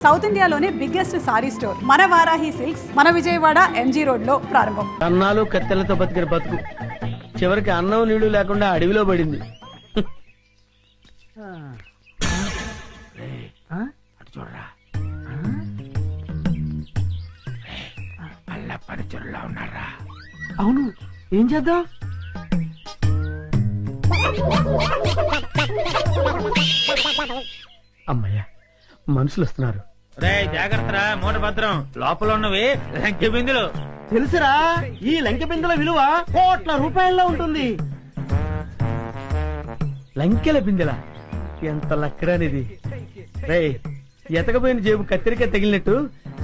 South ఇండియాలోనే biggest sorry store మన Varahi silks మన విజయవాడ ఎంజీ రోడ్ లో ప్రారంభం. అన్నాలు కత్తెలతో బతికిన బతుకు చివరికి అన్నం నీళ్లు లేకుండా అడవిలో పడింది. అటు చూడరా, అల్ల పరిచరులా ఉన్నారా? అవును, ఏం చేద్దాం? అమ్మయ్యా, మనుషులు వస్తున్నారు. రే జాగ్రత్తరా, మూట భద్రం. లోపల ఉన్నవి లంకె బిందులు. తెలుసురా, ఈ లంకె బిందెల విలువ కోట్ల రూపాయల్లో ఉంటుంది. లంకెల బిందెల ఎంత లక్కడానిది. రే, ఎతకపోయిన జేబు కత్తిరిక తగిలినట్టు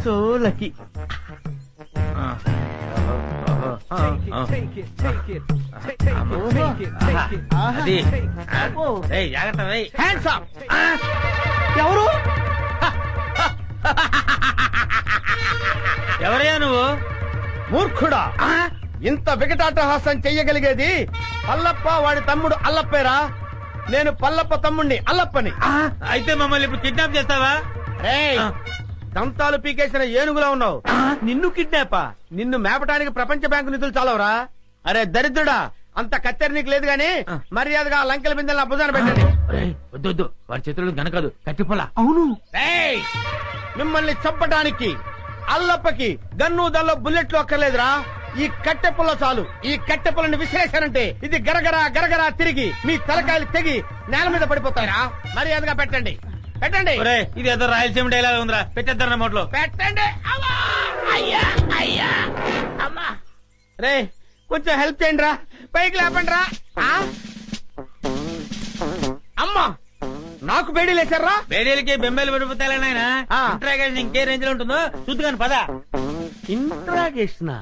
సో లక్కీ. అది రే జాగ్రత్త. రే హ్యాండ్స్ అప్. ఎవరు? ఎవరయ్యా నువ్వు? మూర్ఖుడా, ఇంత వికటాటహాసం చెయ్యగలిగేది పల్లప్ప వాడి తమ్ముడు అల్లప్పేరా. నేను పల్లప్ప తమ్ముణ్ణి అల్లప్పని. అయితే మమ్మల్ని ఇప్పుడు కిడ్నాప్ చేస్తావా? రేయ్, దంతాలు పీకేసిన ఏనుగులా ఉన్నావు. నిన్ను కిడ్నాపా? నిన్ను మేపటానికి ప్రపంచ బ్యాంకు నిధులు చాలవరా? అరే దరిద్రుడా, అంత కత్తెర నీకు లేదు గాని మర్యాదగా ఆ లంకెల బిందెల భుజాన పెట్టండి. వద్దు, వాడి చేతులు గనకదు, కట్టిపోలా. అవును, మిమ్మల్ని చంపటానికి అల్లప్పకి గన్ను దల్లో బుల్లెట్లు అక్కర్లేదురా. ఈ కట్టె పుల్ల చాలు. ఈ కట్టె పుల్లని విసిరేశారంటే ఇది గరగరా గరగరా తిరిగి మీ తలకాయలు తెగి నేల మీద పడిపోతారా. మర్యాదగా పెట్టండి, పెట్టండి. ఇది ఏదో రాయలసీమ డైలాగ్ ఉందిరా, పెట్టేద్దాం నోట్లో. పెట్టండి. అయ్యా అయ్యా అమ్మా. రే, కొంచెం హెల్ప్ చేయండి రా, పైకి లేపండి రా. అమ్మా, నాకు బేడీలేశారా? బేడీలకి బెంబేలు పడిపోతాయి నాయన. ఇంట్రాగేషన్ ఇంకే రేంజ్ లో ఉంటుందో చూద్దుగాని పద. ఇంట్రాగేషన్?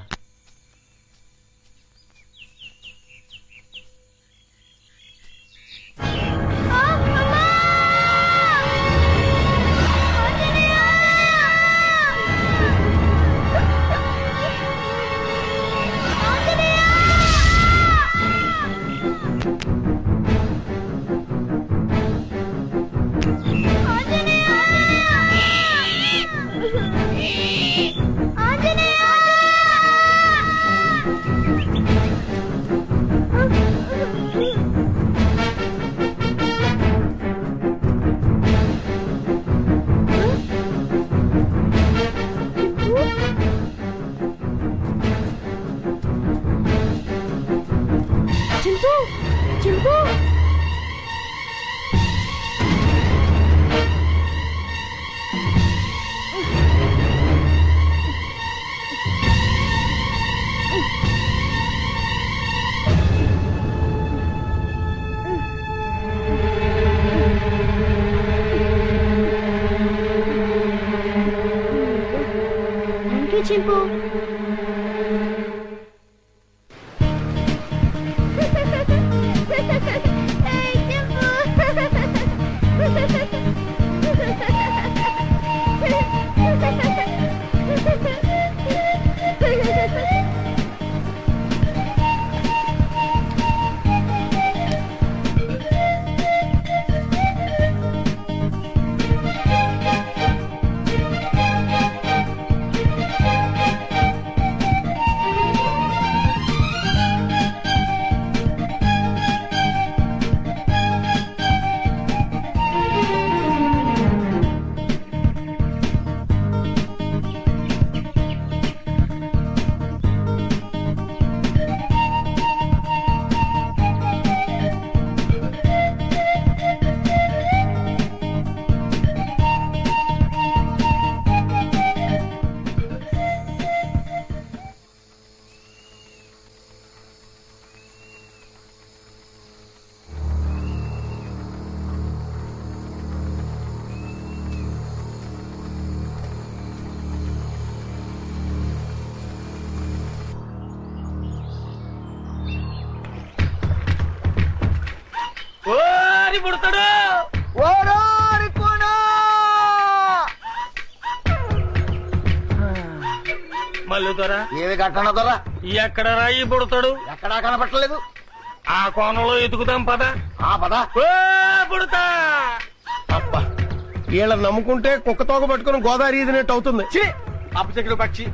చింపు, పుడతాడు. మల్లు దొర, ఏమి కట్టణ దొర? ఎక్కడ రాయి పుడతాడు? ఎక్కడా కనపట్టలేదు. ఆ కోణంలో ఎతుకుతాం పద. పద. పుడతా. అబ్బా, వీళ్ళని నమ్ముకుంటే కుక్క తోక పట్టుకుని గోదావరి ఈదినట్టు అవుతుంది. అపశకుడు పక్షి.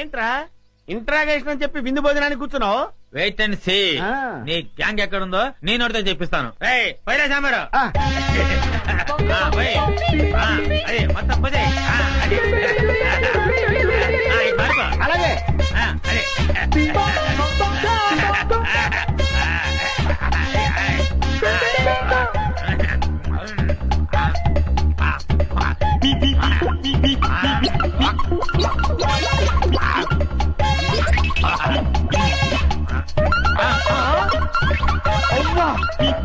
ఏంట్రా ఇంట్రాగేషన్ అని చెప్పి విందు భోజనానికి కూర్చున్నావు? Wait and see. నీ గ్యాంగ్ ఎక్కడుందో నేను అడితే చెప్పిస్తాను. పైరా సాంబారు అదే మొత్తం పదే అలాగే అదే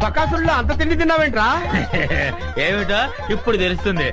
బకాసుల్లో అంత తిండి తిన్నావేంట్రా? ఏమిటో ఇప్పుడు తెలుస్తుంది.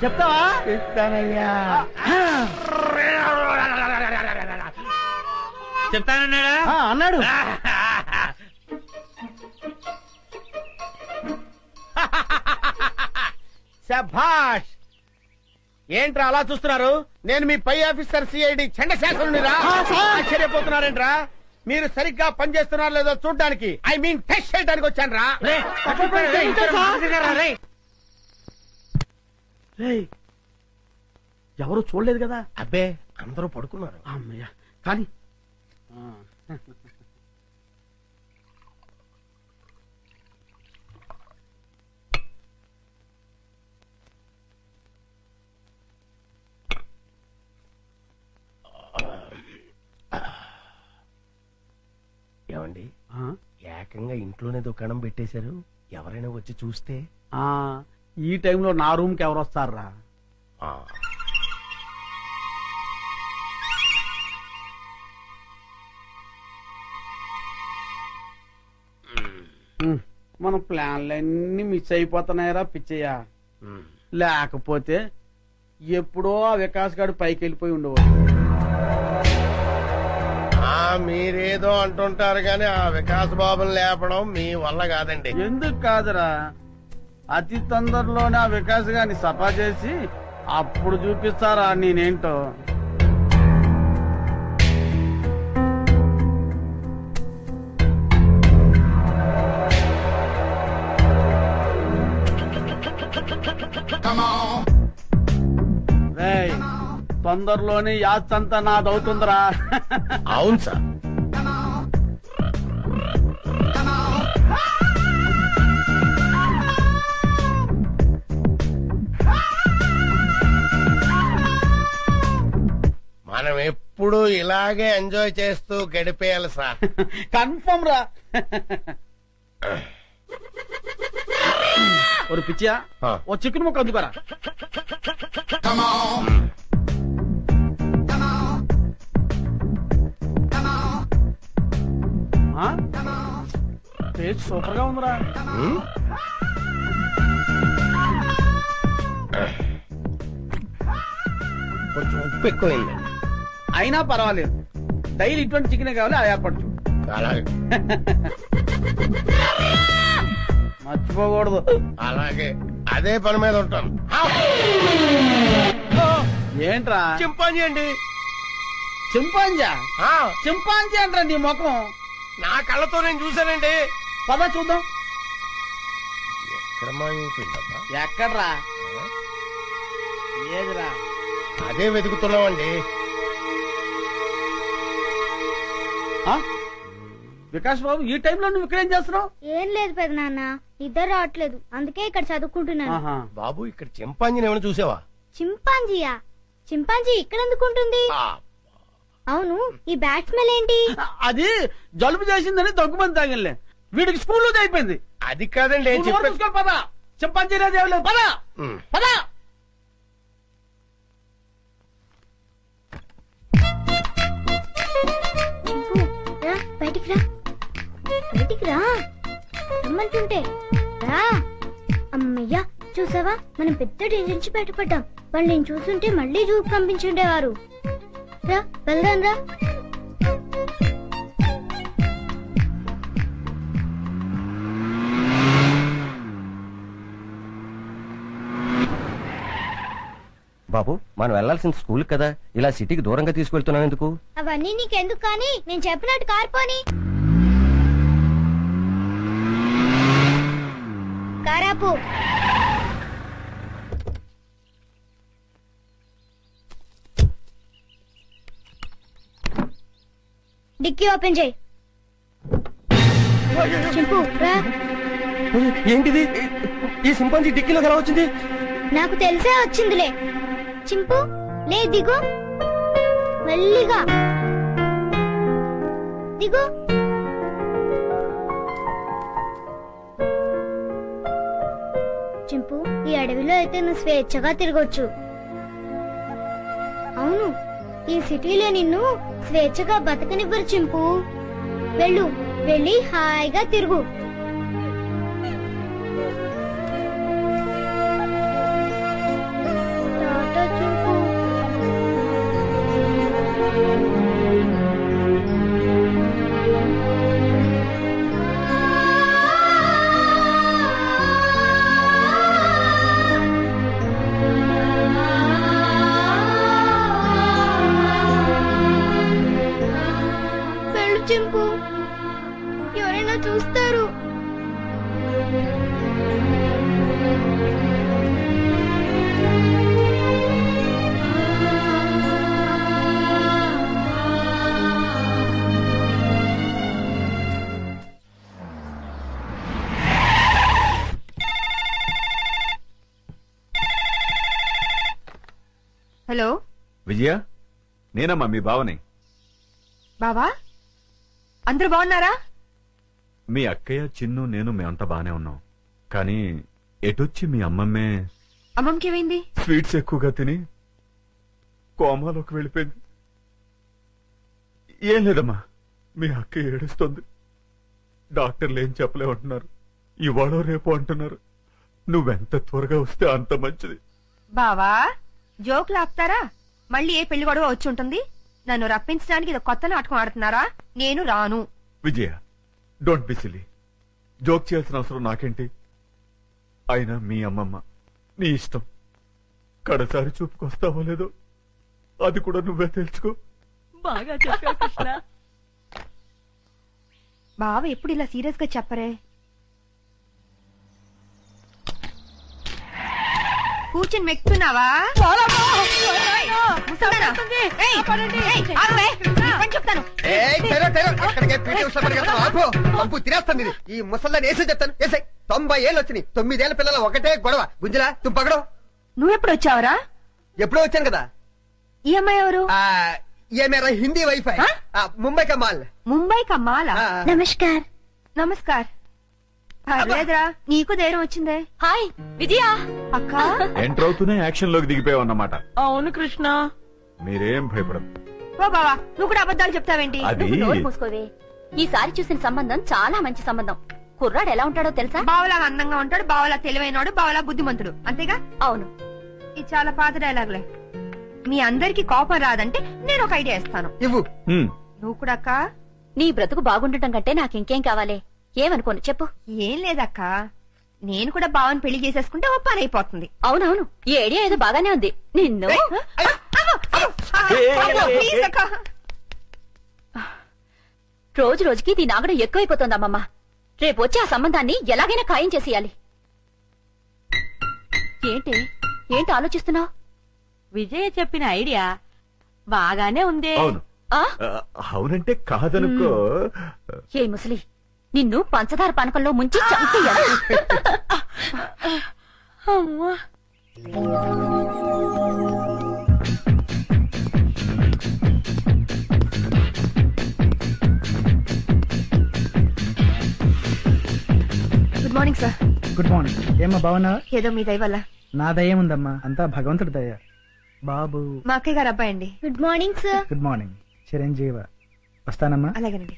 చెప్తావా? చెప్తానయ్యా. చెప్తానన్నాడా? అన్నాడు. శభాష్. ఏంట్రా అలా చూస్తున్నారు? నేను మీ పై ఆఫీసర్ సిఐడి చండశాసనుడిరా. ఆశ్చర్యపోతున్నారేంట్రా? మీరు సరిగ్గా పనిచేస్తున్నారో లేదో చూడడానికి, ఐ మీన్ టెస్ట్ చేయడానికి వచ్చాను రా. ఎవరు చూడలేదు కదా? అబ్బే అందరూ పడుకున్నారు. అమ్మయ్యా. కానీ ఏమండి, ఏకంగా ఇంట్లోనే దుకాణం పెట్టేశారు. ఎవరైనా వచ్చి చూస్తే? ఈ టైంలో నా రూమ్ కి ఎవరు వస్తారా? మన ప్లాన్లన్నీ మిస్ అయిపోతున్నాయరా పిచ్చయ్యా. లేకపోతే ఎప్పుడో ఆ వికాస్ గారు పైకి వెళ్ళిపోయి ఉండేవాడు. మీరేదో అంటుంటారు గాని ఆ వికాస్ బాబుని లేపడం మీ వల్ల కాదండి. ఎందుకు కాదురా, అతి తొందరలోనే ఆ వికాస్ గారిని సఫా చేసి అప్పుడు చూపిస్తారా నేనేంటో. రేయ్, తొందరలోనే యాత్రంతా నాదవుతుందిరా. అవును సార్. మనం ఎప్పుడు ఇలాగే ఎంజాయ్ చేస్తూ గడిపేయాలి సార్. కన్ఫర్మ్ రా. ఒక పిచ్చియా, ఓ చికెన్ ముక్క అందుకోరా. టేస్ట్ సూపర్ గా ఉందిరా. కొంచెం ఉప్పు ఎక్కువైంది. అయినా పర్వాలేదు, డైలీ ఇటువంటి చికెన్ కావాలి. ఆ ఏర్పాటు చూడు. అలాగే మర్చిపోకూడదు. అలాగే అదే పని మీద ఉంటాను. ఏంట్రా? చింపాంజీ అండి. చింపాంజా ఆ, చింపాంజీ అంటారా నీ ముఖం? నా కళ్ళతో నేను చూశానండి. పద చూద్దాం. ఎక్కడ మాయమైపోయిందబ్బా? ఎక్కడ్రా? ఏదిరా? అదే వెతుకుతున్నామండి. ఆ? వికాస్ బాబు, ఈ టైంలో నువ్వు ఇక్కడేం చేస్తున్నావు? ఏం లేదు పెద్ద నాన్న, ఇద్దరు రావట్లేదు, అందుకే ఇక్కడ చదువుకుంటున్నాను. ఆహా. బాబు, ఇక్కడ చింపాంజీని ఏమైనా చూసావా? చింపాంజీయా? చింపాంజీ ఇక్కడ ఎందుకుంటుంది? ఆ, అవును, ఈ బ్యాట్ స్మెల్ ఏంటి? అది జలుబు చేసిందని దగ్గుమంది తాగిలే. వీడికి స్కూల్లో అయిపోయింది. అది కాదండి ఏం నువ్వు నోరు చెప్పేది. మూసుకో, పద. చింపాంజీ అనేది ఏం లేదు, పద ఉమ్. పద. చింపు, రా బయటికి రా, బయటికి రా రమ్మంటుంటే రా. అమ్మయ్యా, చూసావా, మనం పెద్ద డేంజర్ నుంచి బయటపడ్డాం. వాళ్ళు నేను చూస్తుంటే మళ్ళీ జూకు పంపించుండేవారు. రా వెళ్దాం రా. బాబు, మనం వెళ్లాల్సిన స్కూల్ కదా, ఇలా సిటీకి దూరంగా తీసుకెళ్తున్నాం ఎందుకు? అవన్నీ నీకెందుకు కానీ, నేను చెప్పినట్టు కార్పోని. కారాపు. డిక్కీ ఓపెన్ చేయి. చింపు రా. ఏంటిది? ఈ సింపాంజీ డిక్కీలో ఎలా వచ్చింది? నాకు తెలిసే వచ్చిందిలే. చింపు లే, దిగు, మెల్లిగా దిగు. చింపు, ఈ అడవిలో అయితే నువ్వు స్వేచ్ఛగా తిరగొచ్చు. అవును, ఈ సిటీలో నిన్ను స్వేచ్ఛగా బతకనివ్వరు చింపు. వెళ్ళు, వెళ్ళి హాయిగా తిరుగు. టాటా చింపు. వెళ్ళు చింపు, ఎవరైనా చూస్తారు. హలో విజయ, నేనమ్మా మీ బావని. బావా, అందరూ బాగున్నారా? మీ అక్కయ్య, చిన్ను, నేను మేమంతా బానే ఉన్నాం. కానీ ఎటొచ్చి మీ అమ్మమ్మే అమ్మమ్మకి ఏమైంది? స్వీట్స్ ఎక్కువగా తిని కోమాలోకి వెళ్ళిపోయింది. ఏం లేదమ్మా, మీ అక్క ఏడుస్తోంది. డాక్టర్లు ఏం చెప్పలేమంటున్నారు. ఇవాళ రేపు అంటున్నారు. నువ్వెంత త్వరగా వస్తే అంత మంచిది. బావా, జోకులు ఆపుతారా? మళ్ళీ ఏ పెళ్లి గొడవ వచ్చి ఉంటుంది. నన్ను రప్పించడానికి ఇది కొత్త నాటకం ఆడుతున్నారా? నేను రాను. విజయ, డోంట్ బి సిలీ. జోక్ చేయాల్సిన అవసరం నాకేంటి? అయినా మీ అమ్మమ్మ, నీ ఇష్టం. కడసారి చూపుకొస్తావో లేదో అది కూడా నువ్వే తెలుసుకో. బాగా చెప్పావు కృష్ణ. బావ ఎప్పుడు ఇలా సీరియస్ గా చెప్పరే. కూర్చుని మెక్కుతున్నావా? చెప్తాను. తినేస్తాను. ఈ ముసల్దాన్ని వేసే చెప్తాను. వేసాయి 90 ఏళ్ళు వచ్చినాయి. 9 ఏళ్ల పిల్లల ఒకటే గొడవ. గుంజలా తుంపగడం. నువ్వెప్పుడు వచ్చావురా? ఎప్పుడో వచ్చాను కదా. ఈ అమ్మాయి ఎవరు? ये मेरा हिंदी वाईफाई मुंबई का माल. ముంబై కమ్మాలా? నమస్కార్. నమస్కార్. పర్లేదురా, నీకు ధైర్యం వచ్చిందే. హాయ్ విజయ. అక్క, ఎంటర్ అవుతూనే యాక్షన్ లోకి దిగిపోయావన్నమాట. అవును కృష్ణ. మీరేం భయపడదు. ఓ బావా, నువ్వు కూడా అబద్ధాలు చెప్తావేంటి? అది మూసుకోవే. ఈసారి చూసిన సంబంధం చాలా మంచి సంబంధం. కుర్రాడు ఎలా ఉంటాడో తెలుసా? బావలా అందంగా ఉంటాడు, బావలా తెలివైనడు, బావలా బుద్ధిమంతుడు. అంతేగా? అవును. ఇది చాలా పాత డైలాగులే. మీ అందరికి కోపం రాదంటే నేను ఒక ఐడియా ఇస్తాను. ఇవ్వు. నువ్వు కూడా అక్క. నీ బ్రతుకు బాగుండటం కంటే నాకింకేం కావాలి? ఏమనుకోను చెప్పు. ఏం లేదక్క, నేను కూడా బావని పెళ్లి చేసేసుకుంటే ఓ పని అయిపోతుంది. అవునవును, ఈ ఐడియా ఏదో బాగానే ఉంది. నిన్ను ప్లీజ్ అక్క. రోజు రోజుకి దీని ఆగడం ఎక్కువైపోతోందమ్మమ్మ. రేపు వచ్చి ఆ సంబంధాన్ని ఎలాగైనా ఖాయం చేసేయాలి. ఏంటి ఆలోచిస్తున్నావు? విజయ చెప్పిన ఐడియా బాగానే ఉందే. అవును ఆ? అవునంటే కాదనుకో. ఏ ముసలి, నిన్ను పంచదార పానకంలో ముంచి చంపేయాలి. అమ్మా. Good morning sir. Good morning. ఏమ్మా బాగున్నావా? ఏదో మీ దయ వల్ల. నా దయ ఉందమ్మా, అంతా భగవంతుడి దయ. బాబు మా అక్కయ్య గారు అబ్బాయి అండి. Good morning sir. Good morning. చిరంజీవ. వస్తానమ్మా. అలాగేనండి.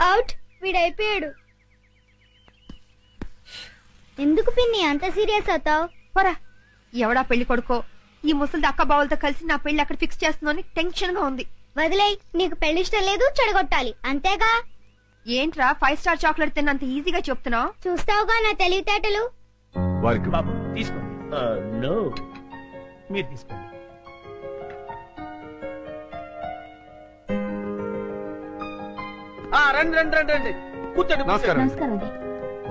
అవుట్. వీడైపోయాడు. ఎందుకు పిన్ని అంత సీరియస్ అవుతావు? పోరా, ఎవడా పెళ్లి కొడుకో ఈ ముసలి అక్క బావులతో కలిసి నా పెళ్లి అక్కడ ఫిక్స్ చేస్తుందని టెన్షన్ గా ఉంది. వదిలేయ్, నీకు పెళ్లి ఇష్టం లేదు, చెడగొట్టాలి అంతేగా. ఏంట్రా 5 స్టార్ చాక్లెట్ తిన్నంత ఈజీగా చెప్తున్నావు? చూస్తావుగా నా తెలివితేటలు. వారికి బాబు తీసుకోండి. మీరు తీసుకోండి. రండి రండి రండి రండి, కూర్చోండి. నమస్కారం. నమస్కారం అండి.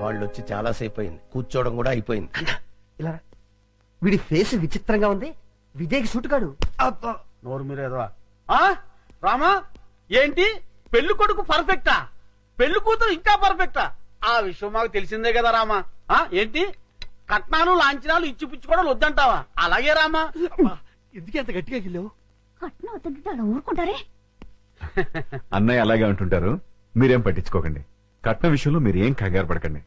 వాళ్ళు వచ్చి చాలా సేపు అయింది, కూర్చోవడం కూడా అయిపోయింది. ఇలా వీడి ఫేస్ విచిత్రంగా ఉంది. విజయ్కి సూటుకాడు. నోరు మీరేదో. రామా, ఏంటి పెళ్లి కొడుకు పర్ఫెక్టా? పెళ్లి కూతురు ఇంకా పర్ఫెక్టా? ఆ విషయం మాకు తెలిసిందే కదా రామా. ఏంటి కట్నాలు లాంఛనాలు ఇచ్చిపుచ్చుకోవడం వద్దంటావా? అలాగే రామా. ఎందుకు ఎంత గట్టిగా గిల్లావు? కట్నం వద్దంటే అలా ఊరుకుంటారే. అన్నయ్య అలాగే అంటుంటారు, మీరేం పట్టించుకోకండి. కట్న విషయంలో మీరు ఏం కంగారు పడకండి.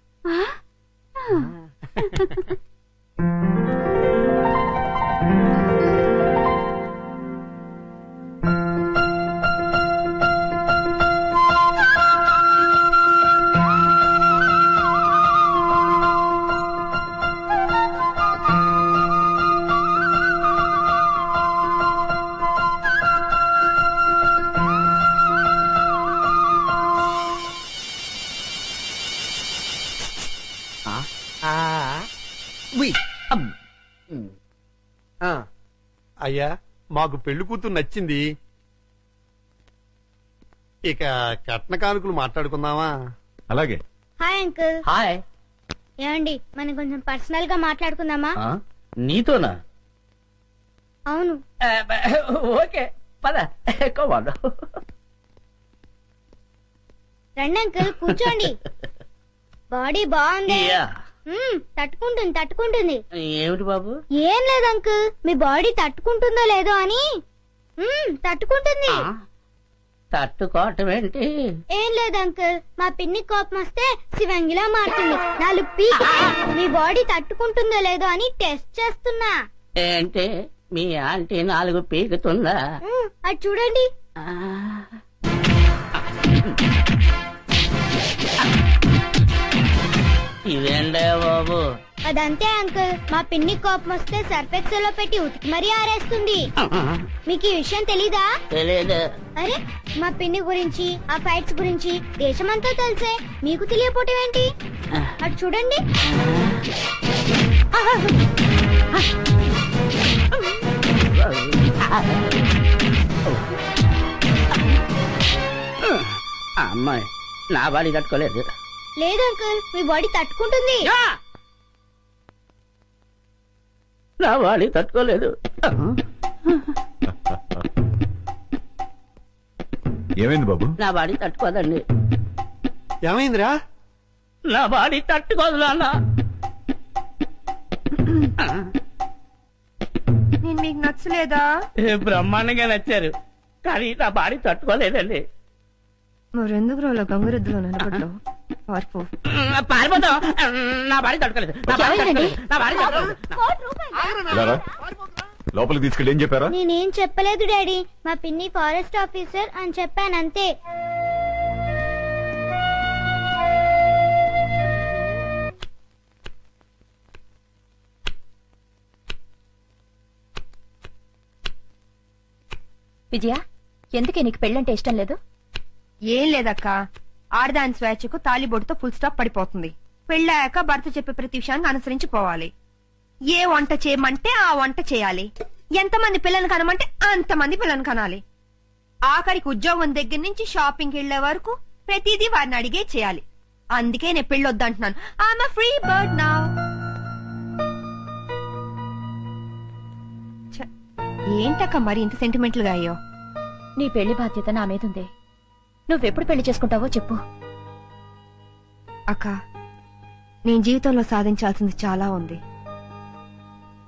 అయ్యా, మాకు పెళ్లి కూతురు నచ్చింది. ఇక కట్న కానుకలు మాట్లాడుకుందామా? అలాగే. Hi uncle. హాయ్. ఏమండి, మనం కొంచెం పర్సనల్ గా మాట్లాడుకుందామా? నీతోనా? అవును. ఓకే పద. రండి అంకుల్, కూర్చోండి. బాడీ బాగుంది. తట్టుకుంటుంది తట్టుకుంటుంది. ఏమిటి బాబు? ఏం లేదు అంకుల్, మీ బాడీ తట్టుకుంటుందో లేదో అని. తట్టుకుంటుంది. తట్టుకోవటం ఏంటి? ఏం లేదు అంకుల్, మా పిన్ని కోపం వస్తే శివంగిలా మారుతుంది. 4 పీక్. మీ బాడీ తట్టుకుంటుందో లేదో అని టెస్ట్ చేస్తున్నా. ఏంటి మీ ఆంటీ 4 పీకుతుందా? అది చూడండి. ఇదేండే బాబు? అదంతే అంకుల్, మా పిన్ని కోపం వస్తే సర్ఫెక్సల్ లో పెట్టి ఉతికి మరీ ఆరేస్తుంది. మీకు ఈ విషయం తెలీదా? తెలీదు. అరే, మా పిన్ని గురించి ఆ ఫైట్స్ గురించి దేశమంతా తెలిసే మీకు తెలియపోవటం ఏంటి? అటు చూడండి. అమ్మాయి నా బాడీ తట్టుకోలేదు. లేదు అంకుల్, మీ బాడీ తట్టుకుంటుంది. నా బాడీ తట్టుకోలేదు. ఏమైంది బాబు? నా బాడీ తట్టుకోదండి. ఏమైందిరా? నా బాడీ తట్టుకోదు నాన్న. నేను మీకు నచ్చలేదా? బ్రహ్మాండంగా నచ్చారు, కానీ నా బాడీ తట్టుకోలేదండి. మరెందుకు రోలో గంగురెద్దులో నిలబడ్డావు? పారిపోతాం. నా బాడీ తట్టుకోలేదు. నా బాడీ తట్టుకోలేదు. నా బాడీ తట్టుకోలేదు. రారా, లోపలికి తీసుకెళ్ళి ఏం చెప్పారా? నేనేం చెప్పలేదు డాడీ, మా పిన్ని ఫారెస్ట్ ఆఫీసర్ అని చెప్పానంతే. విజయ, ఎందుకే నీకు పెళ్ళంటే ఇష్టం లేదు? ఏం లేదక్క, ఆడదాని స్వేచ్ఛకు తాలిబొట్టుతో ఫుల్ స్టాప్ పడిపోతుంది. పెళ్ళాక భర్త చెప్పే ప్రతి విషయాన్ని అనుసరించి పోవాలి. ఏ వంట చేయమంటే ఆ వంట చేయాలి. ఎంతమంది పిల్లలు కనమంటే అంతమంది పిల్లలు కనాలి. ఆఖరికి ఉద్యోగం దగ్గర నుంచి షాపింగ్కి వెళ్లే వరకు ప్రతిదీ వారిని అడిగే చేయాలి. అందుకే నేను పెళ్ళొద్దంటున్నాను. I'm free bird now. ఏంటక్క మరి ఇంత సెంటిమెంటల్ గా అయ్యో? నీ పెళ్లి బాధ్యత నా మీదుందే. నువ్వెప్పుడు పెళ్లి చేసుకుంటావో చెప్పు. అక్క, నేను జీవితంలో సాధించాల్సింది చాలా ఉంది.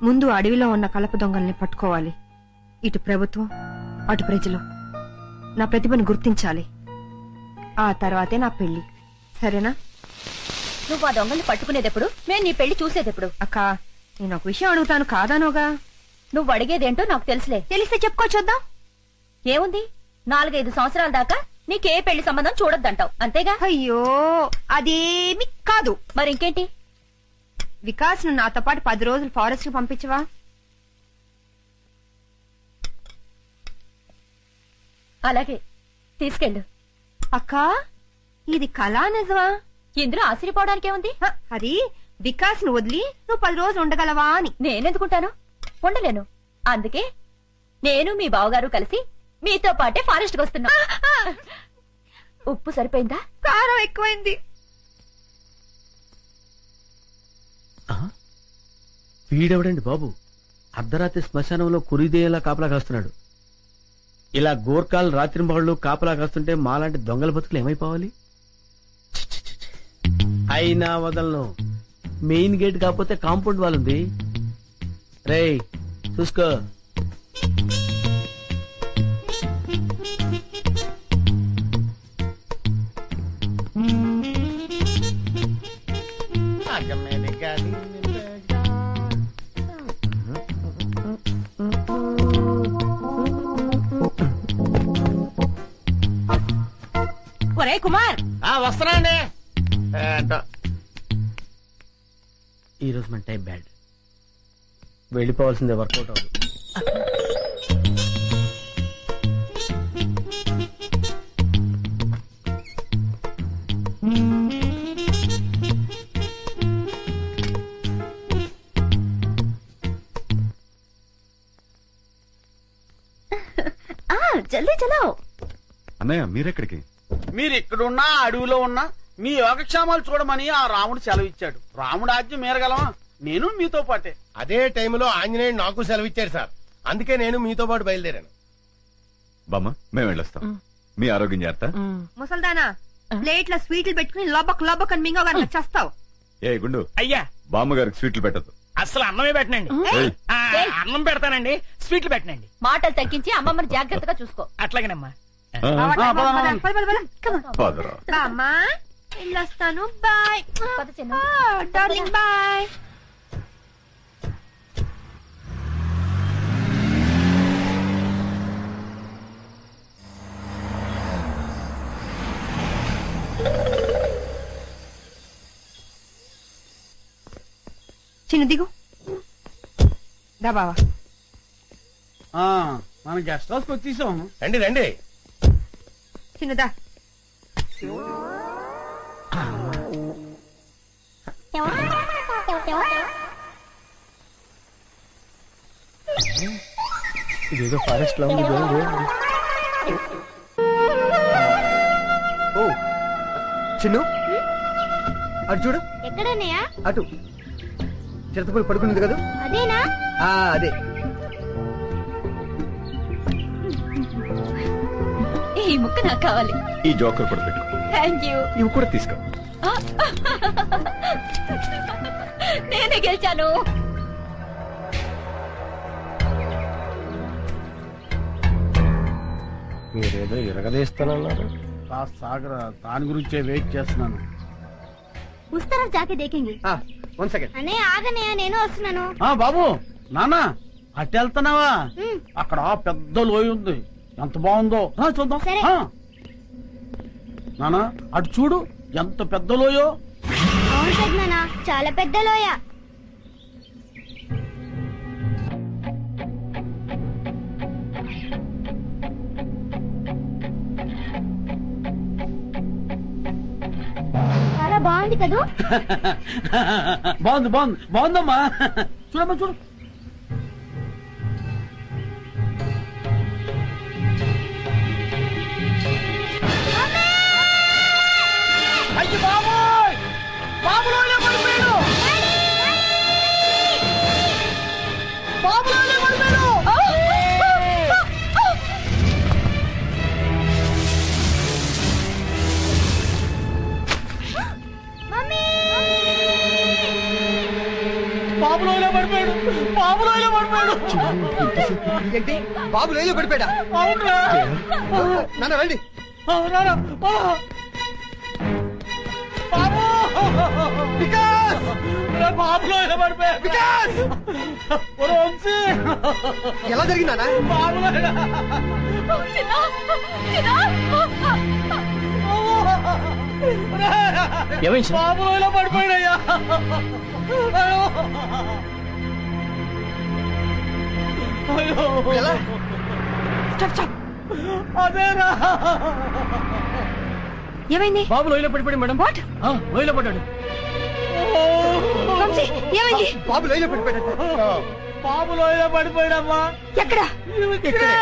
ముందు అడవిలో ఉన్న కలప దొంగల్ని పట్టుకోవాలి. ఇటు ప్రభుత్వం, అటు ప్రజలు నా ప్రతిభను గుర్తించాలి. ఆ తర్వాతే నా పెళ్లి. సరేనా? నువ్వు ఆ దొంగల్ని పట్టుకునేదెప్పుడు, మేము నీ పెళ్లి చూసేదెప్పుడు? అక్క, నేను ఒక విషయం అడుగుతాను, కాదానోగా? నువ్వు అడిగేదేంటో నాకు తెలుసులే. తెలిస్తే చెప్పుకో చూద్దాం. ఏముంది, 4-5 సంవత్సరాల దాకా నీకే పెళ్లి సంబంధం చూడొద్దంటావు, అంతేగా? అయ్యో, అదేమి కాదు. మరి ఇంకేంటి? వికాస్ ను నాతో పాటు 10 రోజులు ఫారెస్ట్ కి పంపించవా? అలాగే, తీసుకెళ్ళు. అక్క, ఇది కళా నిజమా? ఇందులో ఆశ్చర్యపోవడానికేముంది? అది వికాస్ ను వదిలి నువ్వు 10 రోజులు ఉండగలవా అని. నేనెందుకుంటాను? ఉండలేను. అందుకే నేను మీ బావగారు కలిసి మీతో పాటే ఫారెస్ట్ కి వస్తున్నా. ఉప్పు సరిపోయిందా? కారం ఎక్కువైంది. వీడెవడండి బాబు అర్ధరాత్రి శ్మశానంలో కురిదేలా కాపలా కాస్తున్నాడు? ఇలా గోర్ఖాలు రాత్రింబహళ్ళు కాపలా కాస్తుంటే మాలాంటి దొంగల బతుకులు ఏమైపోవాలి? ఛీ, ఛీ, ఛీ, ఛీ. అయినా వదలను. మెయిన్ గేట్ కాకపోతే కాంపౌండ్ వాల్ ఉంది. రేయ్ చూసుకో. ఒరే కుమార్, వస్తున్నా అండి. ఈరోజు మన టైం బ్యాడ్. వెళ్ళిపోవాల్సిందే, వర్కౌట్ అవ్వదు. జల్దీ చలో. అన్నయ్య మీరెక్కడికి? మీరు ఇక్కడున్నా అడవిలో ఉన్నా మీ యోగక్షేమాలు చూడమని ఆ రాముడు సెలవిచ్చాడు. రాముడు ఆజ్ఞ మేరగలమా? నేను మీతో పాటే. అదే టైంలో ఆంజనేయుడు నాకు సెలవిచ్చారు సార్. అందుకే నేను మీతో పాటు బయలుదేరాను. బామ్మ మేము వెళ్ళొస్తాం. మీ ఆరోగ్యం జాగ్రత్త. ముసల్దానా, ప్లేట్ల స్వీట్లు పెట్టుకుని లోబక్ లోబక్ అని మింగో గారు చేస్తావు. ఏ గుండు, అయ్యా బామ్మగారికి స్వీట్లు పెట్టదు. అసలు అన్నమే పెట్టనండి. అన్నం పెడతానండి, స్వీట్లు పెట్టనండి. మాటలు తగ్గించి అమ్మమ్మని జాగ్రత్తగా చూసుకో. అట్లాగేనమ్మా. పదరా. బామ్మా, వెళ్ళొస్తాను. బాయ్ పద చిన్న. Darling, bye. చిన్న దిగు. దా బావా. మన గెస్ట్ హౌస్ వచ్చేసాం. రండి రండి. చిన్నదా. ఇదేదో ఫారెస్ట్ లో ఉంది. ఓ చిన్ను, అటు చూడు. ఎక్కడన్నయ్యా? అటు చిరతపూడి పడుకున్నది కదా, అదేనా? అదే. ఈ ముక్క నాకు కావాలి. ఈ జోకర్ కూడా పెట్టు. Thank you. ఇవి కూడా తీసుకో. నేనే గెలిచాను. మీరేదో ఇరగదీస్తానన్నారు. కాస్త సాగర, దాని గురించే వెయిట్ చేస్తున్నాను. ఉస్ తరఫ్ జాకే దేఖేంగే. 1 సెకండ్. అన్నయ్య ఆగన్నయ్య, నేను వస్తున్నాను. బాబు, నాన్న అటు వెళ్తున్నావా? అక్కడ పెద్ద లోయ ఉంది, ఎంత బాగుందో. చూద్దాం. సరే. నాన్న అటు చూడు, ఎంత పెద్ద లోయో. అవును పెద్దనాన్న, చాలా పెద్ద లోయ. బాగుంది కదా. బాగుంది బాగుంది బాగుందమ్మా. చూడమ్మా చూడు. అయ్యి బాబోయ్, బాబులోనే పడిపోయాడు, బాబులోనే పడిపోయాడు. బాబులోనే పడిపోయాడు, బాబులోనే పడిపోయాడు. ఏంటి బాబు లైన్లో పడిపోయాడా? అవునరా నాన్న రండి. అవునారా బాబు, వికాస్ బాబులోనే పడిపోయాడు. వికాస్ వంశీ ఎలా జరిగిందా? బాబులోనే బాబులోనే పడిపోయాడయ్యా. అయ్యో ఎలా? అదేరా ఏమైంది? బాబు లోయలో పడిపోయాడు మేడం. వాట్? లోయలో పడ్డాడు. వంశీ, ఏమైంది? బాబు లైన్లో పడిపోయాడు. బాబు లోయలో పడిపోయాడమ్మా. ఎక్కడ? ఇక్కడే.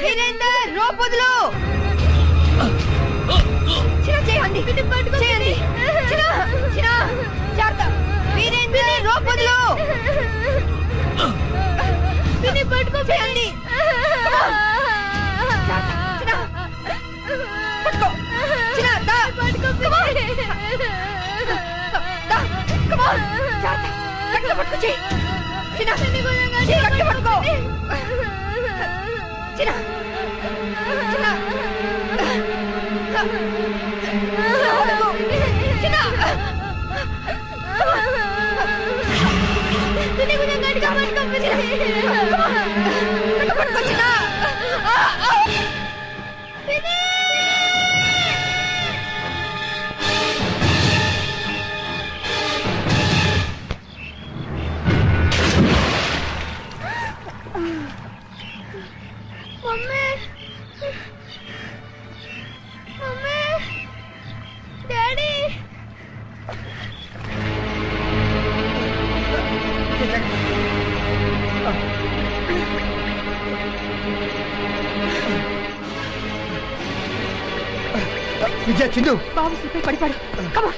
వీరేందర్, రోప్ వదులు. చిన్న చేయండి, చేయండి. చిన్న చిన్న జాగ్రత్త. వీరేందర్, రోప్ వదులు. చేయండి. పట్టుకో. చిన్న దా. Come on. The. Come on. జాగ్రత్త. గట్టిగా పట్టుకో చెయ్యి. చిన్న గట్టిగా పట్టుకో. చిన్న చిన్న విజయ చిందు బాబు స్లిప్ పడిపాడు. కమా